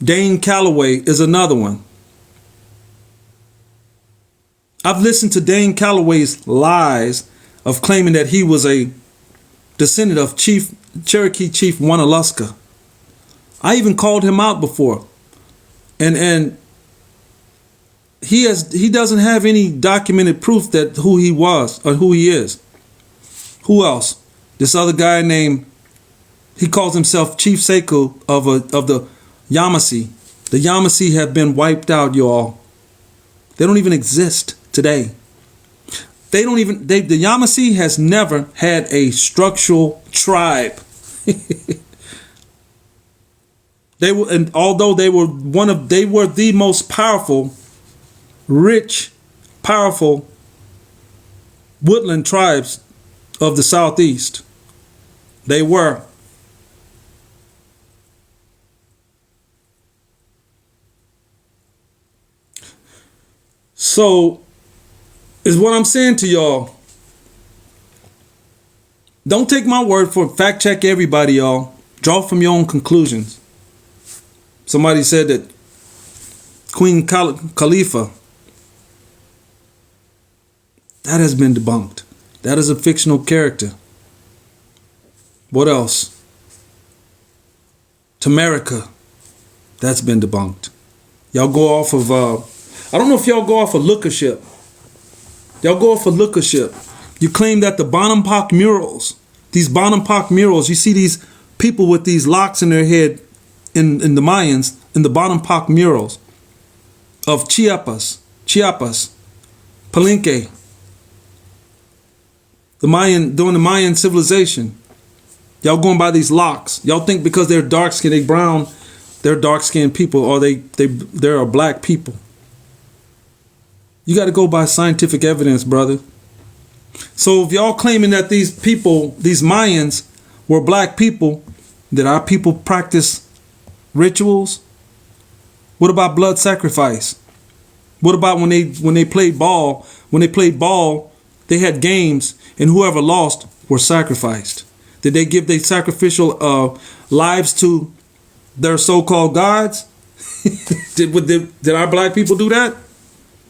Dane Calloway is another one. I've listened to Dane Calloway's lies of claiming that he was a descendant of Cherokee Chief Wanaluska. I even called him out before. And he doesn't have any documented proof that who he was or who he is. Who else? This other guy named, he calls himself Chief Sekou of the Yamasee. The Yamasee have been wiped out, y'all. They don't even exist today. The Yamasee has never had a structural tribe. Although they were the most powerful, rich, powerful woodland tribes of the Southeast. They were. So, is what I'm saying to y'all. Don't take my word for it. Fact check everybody, y'all. Draw from your own conclusions. Somebody said that Queen Khalifa, that has been debunked. That is a fictional character. What else? Tamerica, that's been debunked. Y'all go off of, I don't know if y'all go off of lookership. Y'all go off of lookership. You claim that the Bonampak murals, these Bonampak murals, you see these people with these locks in their head in the Mayans, in the Bonampak murals of Chiapas, Palenque, during the Mayan civilization. Y'all going by these locks. Y'all think because they're dark skinned, they brown, they're dark skinned people, or they're black people. You got to go by scientific evidence, brother. So if y'all claiming that these people, these Mayans, were black people, did our people practice rituals? What about blood sacrifice? What about when they played ball? When they played ball, they had games, and whoever lost were sacrificed. Did they give their sacrificial lives to their so-called gods? Did our black people do that?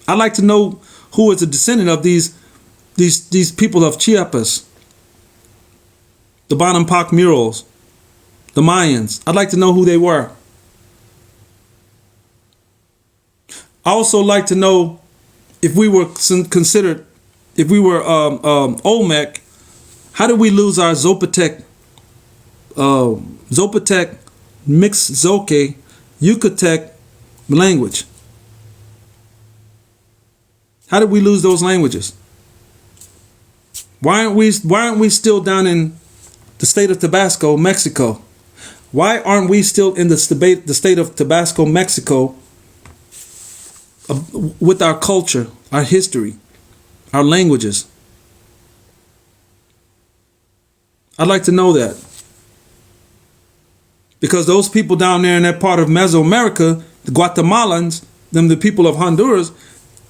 I'd like to know who is a descendant of these people of Chiapas, the Bonampak murals, the Mayans. I'd like to know who they were. I also like to know if we were considered, if we were Olmec, how did we lose our Zopotec, mixed Zoque, Yucatec language? How did we lose those languages? Why aren't we still down in the state of Tabasco, Mexico? Why aren't we still in the state of Tabasco, Mexico, with our culture, our history, our languages? I'd like to know that. Because those people down there in that part of Mesoamerica, the Guatemalans, the people of Honduras,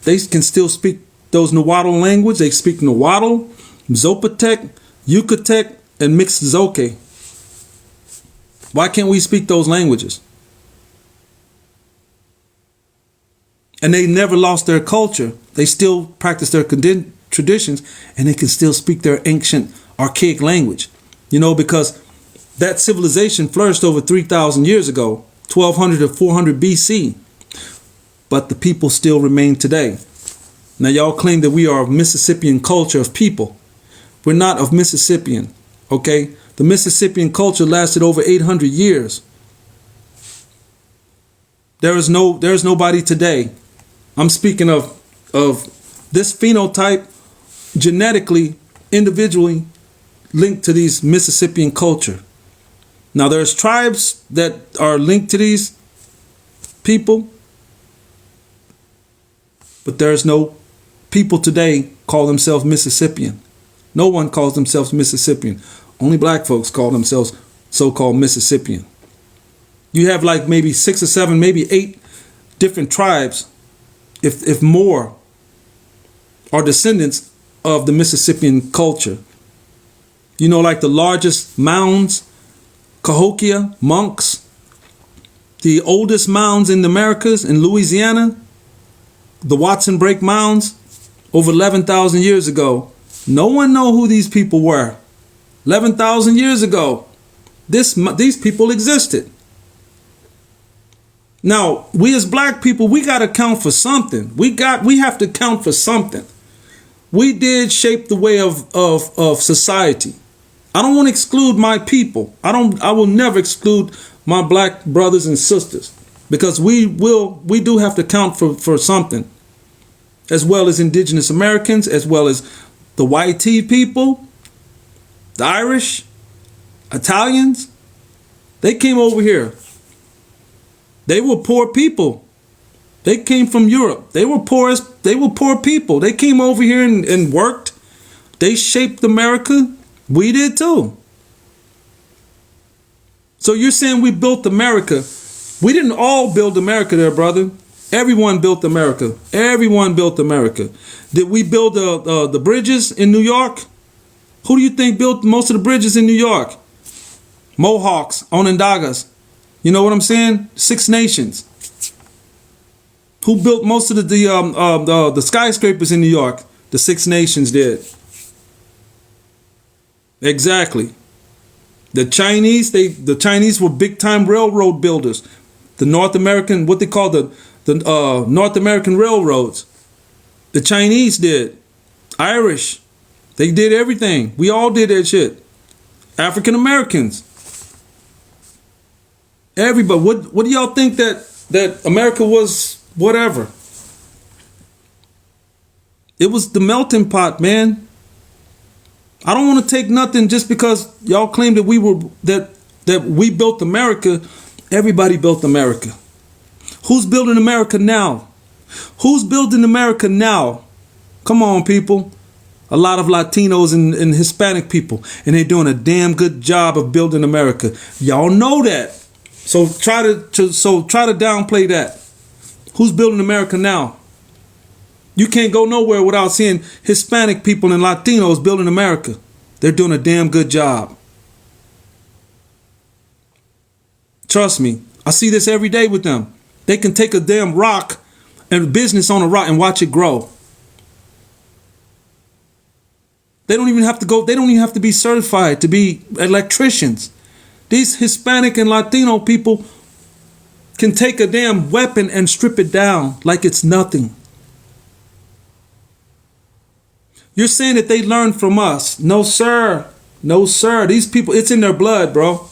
they can still speak those Nahuatl language. They speak Nahuatl, Zopotec, Yucatec, and mixed Zoque. Why can't we speak those languages? And they never lost their culture. They still practice their traditions, and they can still speak their ancient, archaic language. You know, because that civilization flourished over 3,000 years ago, 1200 to 400 BC. But the people still remain today. Now, y'all claim that we are of Mississippian culture of people. We're not of Mississippian, okay? The Mississippian culture lasted over 800 years. There's nobody today. I'm speaking of this phenotype genetically, individually linked to these Mississippian culture. Now, there's tribes that are linked to these people, but there's no people today call themselves Mississippian. No one calls themselves Mississippian. Only black folks call themselves so-called Mississippian. You have like maybe 6 or 7, maybe 8 different tribes, if more, are descendants of the Mississippian culture. You know, like the largest mounds, Cahokia, monks, the oldest mounds in the Americas in Louisiana, the Watson Brake Mounds, over 11,000 years ago. No one know who these people were. 11,000 years ago, these people existed. Now, we as black people, we got to count for something. We have to count for something. We did shape the way of society. I don't want to exclude my people. I will never exclude my black brothers and sisters, because we do have to count for something, as well as indigenous Americans, as well as the white people, the Irish, Italians. They came over here. They were poor people. They came from Europe. They were poor people. They came over here and worked. They shaped America. We did too. So you're saying we built America. We didn't all build America there, brother. Everyone built America. Everyone built America. Did we build the bridges in New York? Who do you think built most of the bridges in New York? Mohawks, Onondagas. You know what I'm saying? Six Nations. Who built most of the skyscrapers in New York? The Six Nations did. Exactly. The Chinese were big time railroad builders. The North American, what they call the North American railroads. The Chinese did. Irish. They did everything. We all did that shit. African Americans. Everybody. What do y'all think that America was? Whatever. It was the melting pot, man. I don't want to take nothing just because y'all claim that we built America. Everybody built America. Who's building America now? Who's building America now? Come on, people. A lot of Latinos and Hispanic people, and they're doing a damn good job of building America. Y'all know that. So try to downplay that. Who's building America now? You can't go nowhere without seeing Hispanic people and Latinos building America. They're doing a damn good job. Trust me. I see this every day with them. They can take a damn rock and business on a rock and watch it grow. They don't even have to go. They don't even have to be certified to be electricians. These Hispanic and Latino people can take a damn weapon and strip it down like it's nothing. You're saying that they learned from us. No, sir. No, sir. These people, it's in their blood, bro.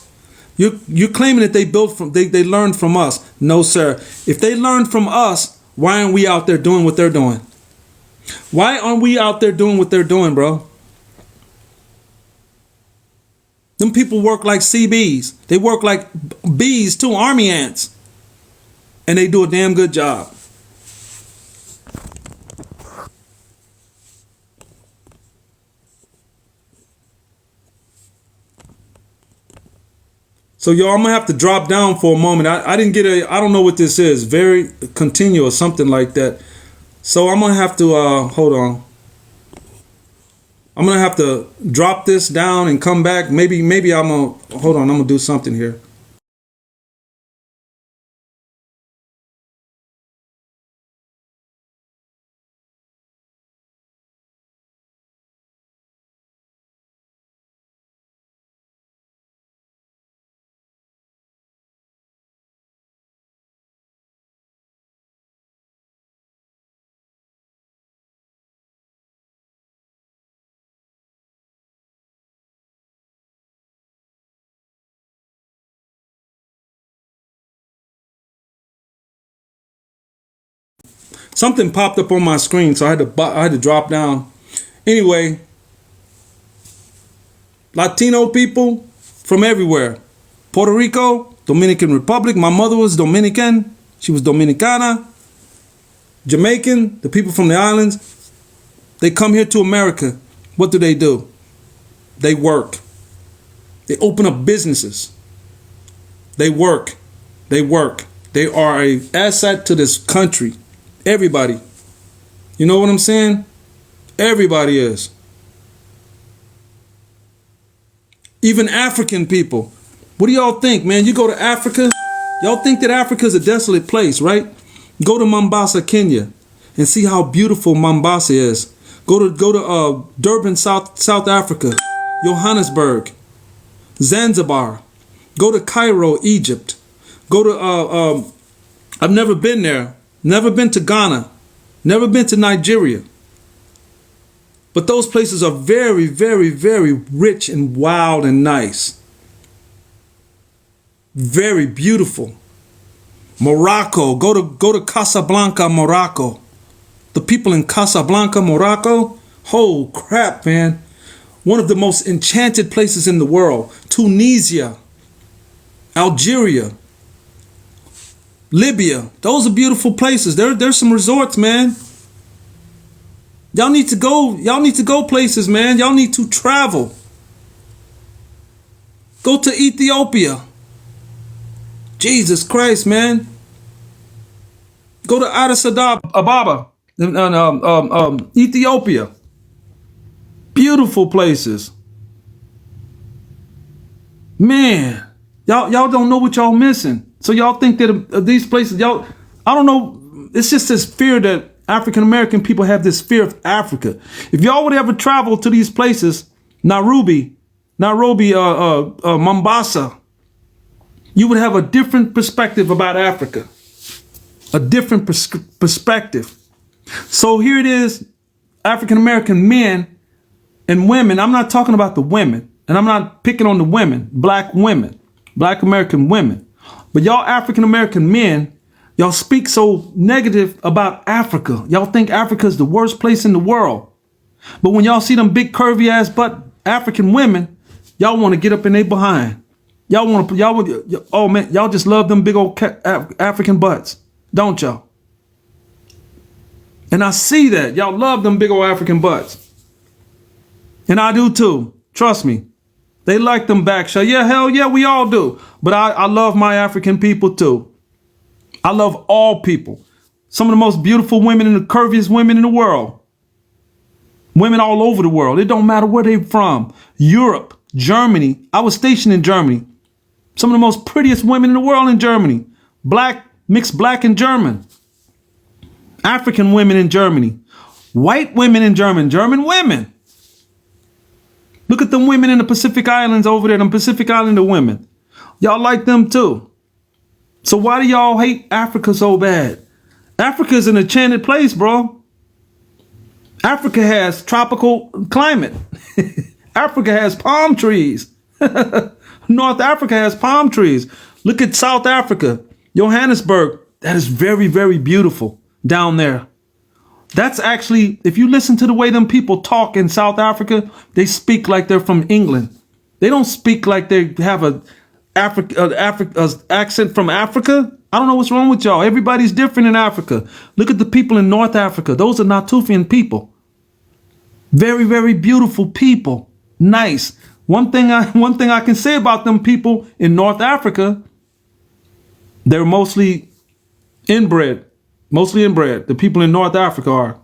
You're claiming that they learned from us. No, sir. If they learned from us, why aren't we out there doing what they're doing? Why aren't we out there doing what they're doing, bro? Them people work like CBs. They work like bees too, army ants. And they do a damn good job. So y'all, I'm gonna have to drop down for a moment. I didn't get I don't know what this is. Very continue or something like that. So I'm gonna have to hold on. I'm gonna have to drop this down and come back. Maybe I'm gonna hold on. I'm gonna do something here. Something popped up on my screen, so I had to drop down. Anyway, Latino people from everywhere. Puerto Rico, Dominican Republic. My mother was Dominican. She was Dominicana. Jamaican, the people from the islands. They come here to America. What do? They work. They open up businesses. They work. They are an asset to this country. Everybody. You know what I'm saying? Everybody is. Even African people. What do y'all think, man? You go to Africa, Y'all think that Africa is a desolate place, right? Go to Mombasa, Kenya, and see how beautiful Mombasa is. Go to Durban, South Africa, Johannesburg, Zanzibar. Go to Cairo, Egypt. Go to I've never been there. Never been to Ghana. Never been to Nigeria. But those places are very, very, very rich and wild and nice. Very beautiful. Morocco. Go to Casablanca, Morocco. The people in Casablanca, Morocco. Oh crap, man. One of the most enchanted places in the world. Tunisia. Algeria. Libya. Those are beautiful places. There's some resorts, man. Y'all need to go places, man. Y'all need to travel. Go to Ethiopia. Jesus Christ, man. Go to Addis Ababa, Ethiopia. Beautiful places. Man, y'all don't know what y'all missing. So y'all think that these places, I don't know. It's just this fear that African American people have, this fear of Africa. If y'all would ever travel to these places, Nairobi, Mombasa, you would have a different perspective about Africa. A different perspective. So here it is, African American men and women. I'm not talking about the women, and I'm not picking on the women, black American women. But y'all African American men, y'all speak so negative about Africa. Y'all think Africa is the worst place in the world. But when y'all see them big curvy ass butt African women, y'all want to get up in their behind. Oh man, y'all just love them big old African butts, don't y'all? And I see that. Y'all love them big old African butts. And I do too. Trust me. They like them back shots. Yeah, hell yeah, we all do. But I love my African people too. I love all people. Some of the most beautiful women and the curviest women in the world. Women all over the world. It don't matter where they're from. Europe, Germany. I was stationed in Germany. Some of the most prettiest women in the world in Germany. Black, mixed black and German. African women in Germany. White women in Germany. German women. Look at them women in the Pacific Islands over there. Them Pacific Islander women. Y'all like them too. So why do y'all hate Africa so bad? Africa is an enchanted place, bro. Africa has tropical climate. Africa has palm trees. North Africa has palm trees. Look at South Africa, Johannesburg. That is very, very beautiful down there. That's actually, if you listen to the way them people talk in South Africa, they speak like they're from England. They don't speak like they have a accent from Africa. I don't know what's wrong with y'all. Everybody's different in Africa. Look at the people in North Africa. Those are Natufian people. Very, very beautiful people. Nice. One thing I can say about them people in North Africa, they're mostly inbred. Mostly inbred. The people in North Africa are.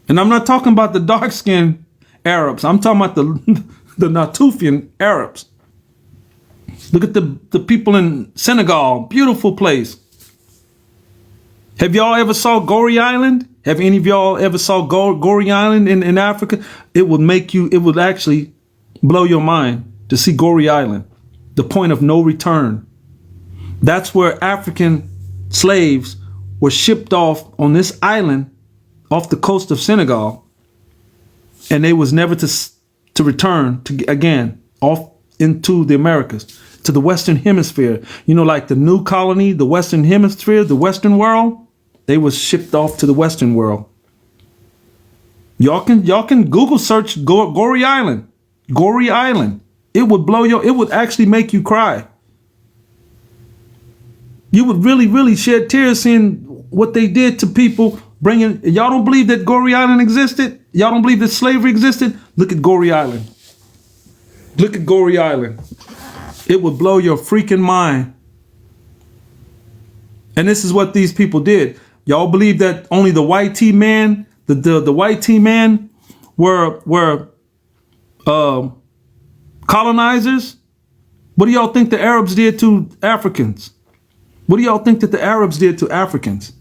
And I'm not talking about the dark-skinned Arabs. I'm talking about the Natufian Arabs. Look at the people in Senegal. Beautiful place. Have y'all ever saw Goree Island? Have any of y'all ever saw Goree Island in Africa? It would actually blow your mind to see Goree Island. The point of no return. That's where African slaves were shipped off on this island off the coast of Senegal. And they was never to return again off into the Americas, to the Western Hemisphere. You know, like the new colony, the Western Hemisphere, the Western world, they was shipped off to the Western world. Y'all can Google search Goree Island. Goree Island. It would actually make you cry. You would really, really shed tears seeing what they did to people bringing. Y'all don't believe that Goree Island existed? Y'all don't believe that slavery existed? Look at Goree Island. Look at Goree Island. It would blow your freaking mind. And this is what these people did. Y'all believe that only the white T man, the white T man were colonizers? What do y'all think the Arabs did to Africans? What do y'all think that the Arabs did to Africans?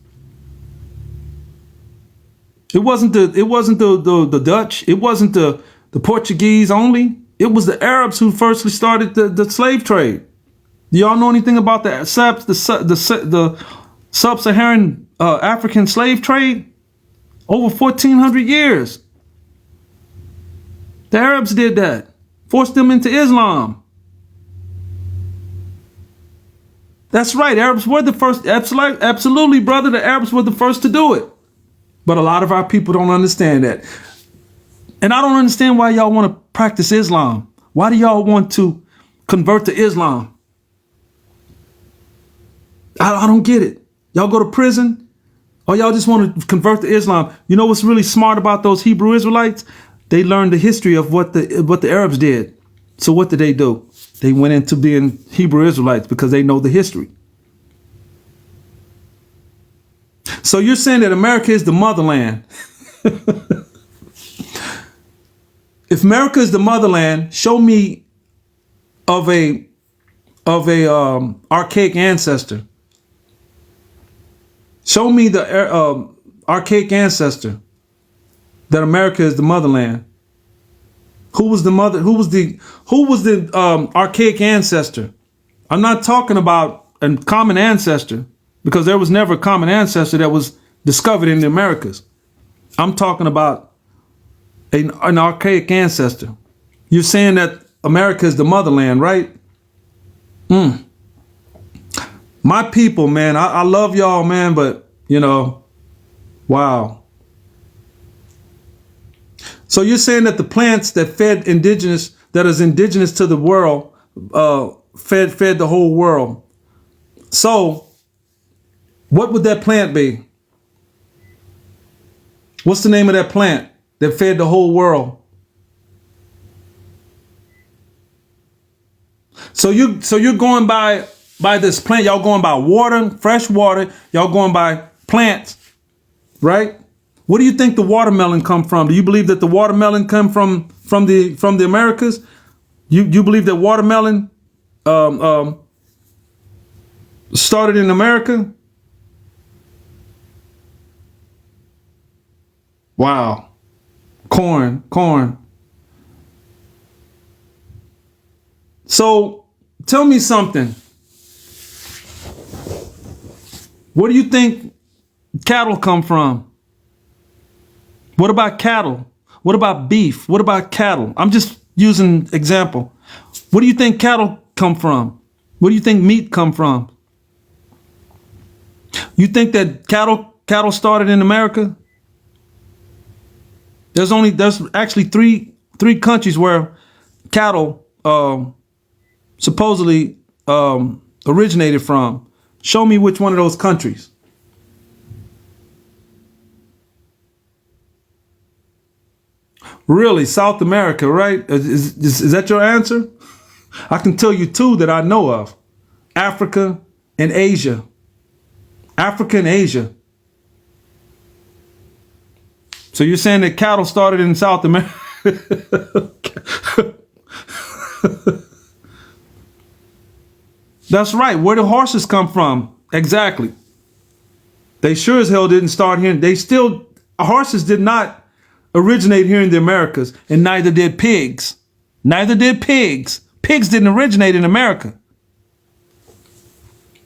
It wasn't the Dutch. It wasn't the Portuguese only. It was the Arabs who firstly started the slave trade. Do y'all know anything about the sub-Saharan African slave trade? Over 1,400 years. The Arabs did that. Forced them into Islam. That's right. Arabs were the first. Absolutely, brother. The Arabs were the first to do it. But a lot of our people don't understand that. And I don't understand why y'all want to practice Islam. Why do y'all want to convert to Islam? I don't get it. Y'all go to prison or y'all just want to convert to Islam. You know what's really smart about those Hebrew Israelites? They learned the history of what the Arabs did. So what did they do? They went into being Hebrew Israelites because they know the history. So you're saying that America is the motherland. If America is the motherland, show me of a archaic ancestor. Show me the archaic ancestor that America is the motherland. Who was the mother? Who was the archaic ancestor? I'm not talking about a common ancestor, because there was never a common ancestor that was discovered in the Americas. I'm talking about an archaic ancestor. You're saying that America is the motherland, right? My people, man, I love y'all, man, but, wow. So you're saying that the plants that fed indigenous, that is indigenous to the world, fed the whole world. So what would that plant be? What's the name of that plant that fed the whole world? So you're going by this plant. Y'all going by water, fresh water. Y'all going by plants, right? What do you think the watermelon come from? Do you believe that the watermelon come from the Americas? You believe that watermelon started in America? Wow. Corn. So tell me something. Where do you think cattle come from? What about cattle? What about beef? What about cattle? I'm just using example. Where do you think cattle come from? Where do you think meat come from? You think that cattle started in America? There's actually three countries where cattle supposedly originated from. Show me which one of those countries. Really, South America, right? Is that your answer? I can tell you two that I know of. Africa and Asia. Africa and Asia. So you're saying that cattle started in South America? That's right. Where do horses come from? Exactly. They sure as hell didn't start here. Horses did not originate here in the Americas, and neither did pigs. Neither did pigs. Pigs didn't originate in America.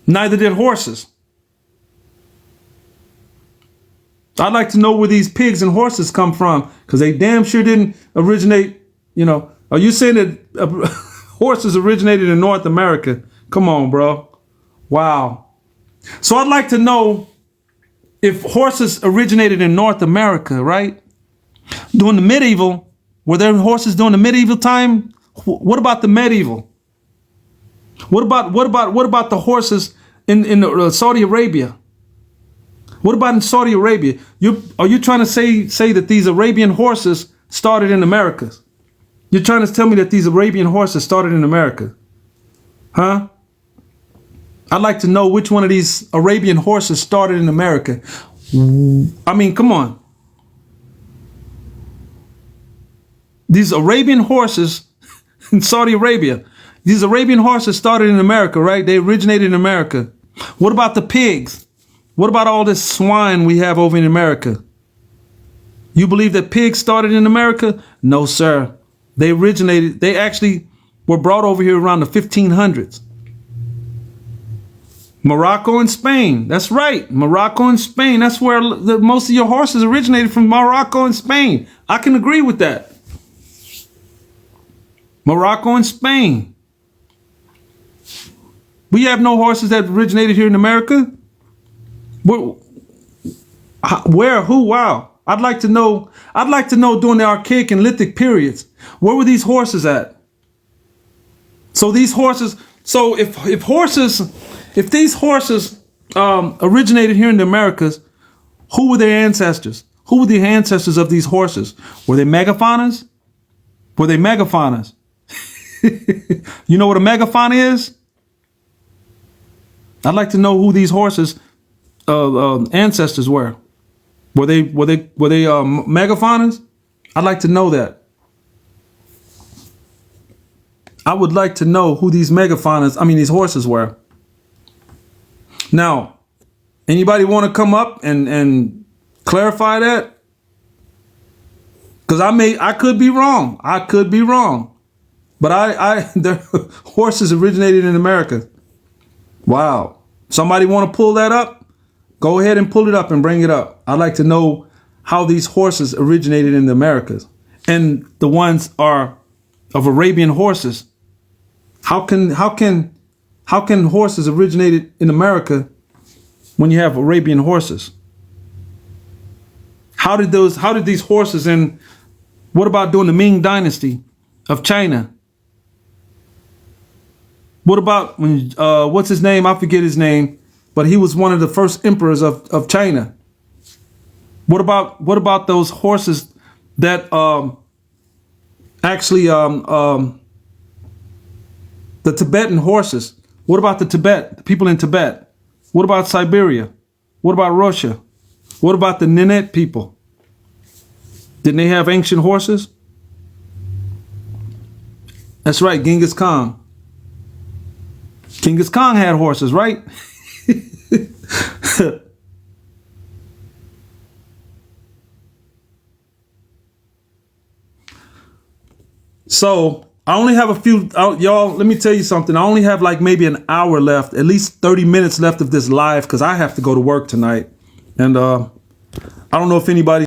Neither did horses. I'd like to know where these pigs and horses come from, because they damn sure didn't originate, Are you saying that horses originated in North America? Come on, bro. Wow. So I'd like to know if horses originated in North America, right? During the medieval, were there horses during the medieval time? What about the medieval? What about the horses in Saudi Arabia? What about in Saudi Arabia? Are you trying to say that these Arabian horses started in America? You're trying to tell me that these Arabian horses started in America? Huh? I'd like to know which one of these Arabian horses started in America. I mean, come on. These Arabian horses in Saudi Arabia, these Arabian horses started in America, right? They originated in America. What about the pigs? What about all this swine we have over in America? You believe that pigs started in America? No, sir. They actually were brought over here around the 1500s. Morocco and Spain. That's right. Morocco and Spain. That's where most of your horses originated, from Morocco and Spain. I can agree with that. Morocco and Spain. We have no horses that originated here in America. Where? Who? Wow. I'd like to know during the Archaic and Lithic periods, where were these horses at? So these horses, if these horses originated here in the Americas, who were their ancestors? Who were the ancestors of these horses? Were they megafaunas? Were they megafaunas? You know what a megafauna is? I'd like to know who these horses ancestors were. Were they megafaunas? I'd like to know that. I would like to know who these these horses were. Now, anybody want to come up and clarify that? Because I could be wrong. I could be wrong. But the horses originated in America. Wow. Somebody want to pull that up? Go ahead and pull it up and bring it up. I'd like to know how these horses originated in the Americas. And the ones are of Arabian horses. How can horses originated in America when you have Arabian horses? How did these horses, and what about during the Ming Dynasty of China? What about when what's his name? I forget his name, but he was one of the first emperors of China. What about those horses that the Tibetan horses? What about the people in Tibet? What about Siberia? What about Russia? What about the Nenets people? Didn't they have ancient horses? That's right, Genghis Khan. Genghis Khan had horses, right? So I only have a few, y'all, let me tell you something. I only have like maybe an hour left, at least 30 minutes left of this live, because I have to go to work tonight. And I don't know if anybody